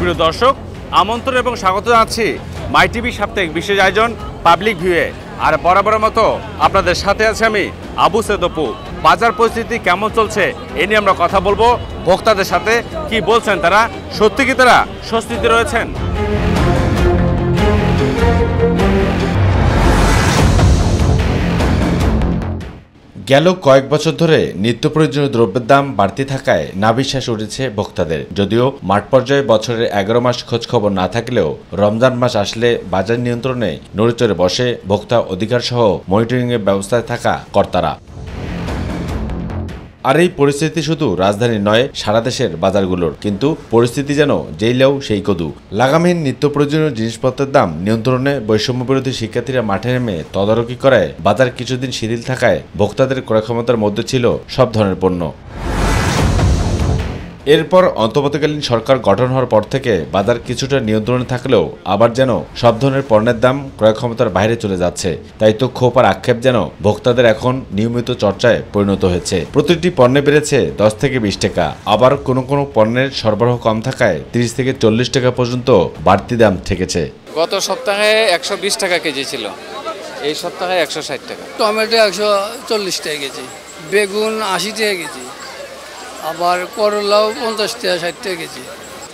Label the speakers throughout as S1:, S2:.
S1: প্রিয় দর্শক, আমন্ত্রণ এবং স্বাগত জানাচ্ছি মাই টিভি সাপ্তাহিক বিশেষ আয়োজন পাবলিক ভিউয়ে। আর বরাবরের মতো আপনাদের সাথে আছি আমি আবু সৈয়দ অপু। বাজার পরিস্থিতি কেমন চলছে এ নিয়ে আমরা কথা বলবো ভোক্তাদের সাথে। কি বলছেন তারা, সত্যি কি তারা স্বস্তিতে রয়েছেন? গেল কয়েক বছর ধরে নিত্য প্রয়োজনীয় দ্রব্যের দাম বাড়তি থাকায় নাভিশ্বাস উঠেছে ভোক্তাদের। যদিও মাঠ পর্যায়ে বছরের 11 মাস খোঁজ খবর না থাকলেও রমজান মাস আসলে বাজার নিয়ন্ত্রণে নড়েচড়ে বসে ভোক্তা অধিকার সহ মনিটরিংয়ের ব্যবস্থায় থাকা কর্তারা। আর এই পরিস্থিতি শুধু রাজধানী নয়, সারা দেশের বাজারগুলোর। কিন্তু পরিস্থিতি যেন যেই লেও সেই কদু। লাগামহীন নিত্য প্রয়োজনীয় জিনিসপত্রের দাম নিয়ন্ত্রণে বৈষম্য বিরোধী শিক্ষার্থীরা মাঠে নেমে তদারকি করায় বাজার কিছুদিন শিথিল থাকায় ভোক্তাদের ক্রয় ক্ষমতার মধ্যে ছিল সব ধরনের পণ্য। এরপর অন্তর্বর্তীকালীন সরকার গঠন হওয়ার পর থেকে বাজার কিছুটা নিয়ন্ত্রণে থাকলেও আবার যেন সব ধরনের পণ্যের দাম ক্রয় ক্ষমতার বাইরে চলে যাচ্ছে। তাই তো ক্ষোভ আর আক্ষেপ যেন ভোক্তাদের এখন নিয়মিত চর্চায় পরিণত হয়েছে। প্রতিটি পণ্যে বেড়েছে 10 থেকে 20 টাকা, আবার কোনো কোনো পণ্যের সরবরাহ কম থাকায় 30 থেকে 40 টাকা পর্যন্ত বাড়তি দাম ঠেকেছে।
S2: গত সপ্তাহে 120 টাকা কেজি ছিল, এই সপ্তাহে 160 টাকা।
S3: টমেটো 140 টাকা কেজি, বেগুন 80 টাকা কেজি, আবার করলাও 50 টাকা 60 টাকা কেজি।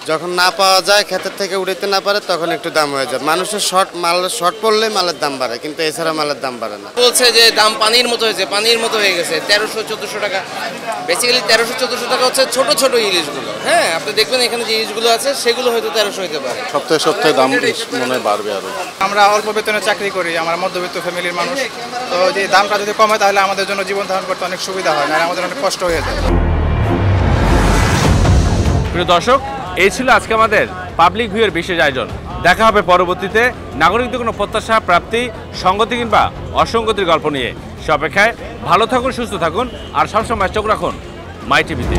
S4: যখন না পাওয়া যায়, ক্ষেতের থেকে উঠাতে না পারে, তখন একটু দাম হয়ে যায়। মানুষের শর্ট পড়লে মালের দাম বাড়ে, কিন্তু এছাড়া মালের দাম বাড়ে না।
S2: বলছে যে দাম পানির মতো হয়েছে, পানির মতো হয়ে গেছে। 1300-1400 টাকা, বেসিক্যালি 1300-1400 টাকা হচ্ছে ছোট ছোট ইলিশগুলো। হ্যাঁ, আপনি দেখবেন এখানে যে ইলিশগুলো আছে সেগুলো হয়তো 1300 হতে পারে।
S4: সপ্তাহে সপ্তাহে দাম মনে বাড়বে আরো।
S5: আমরা অল্প বেতনে চাকরি করি, আমরা মধ্যবিত্ত ফ্যামিলির মানুষ। তো যে দামটা যদি কমে তাহলে আমাদের জন্য জীবন ধারণ করতে অনেক সুবিধা হয়, না আমাদের অনেক কষ্ট হয়ে যায়।
S1: প্রিয় দর্শক, এই ছিল আজকে আমাদের পাবলিক ভিউয়ের বিশেষ আয়োজন। দেখা হবে পরবর্তীতে নাগরিকদের কোনো প্রত্যাশা, প্রাপ্তি, সংগতি কিংবা অসঙ্গতির গল্প নিয়ে। সে অপেক্ষায় ভালো থাকুন, সুস্থ থাকুন আর সবসময় চোখ রাখুন মাই টিভিতে।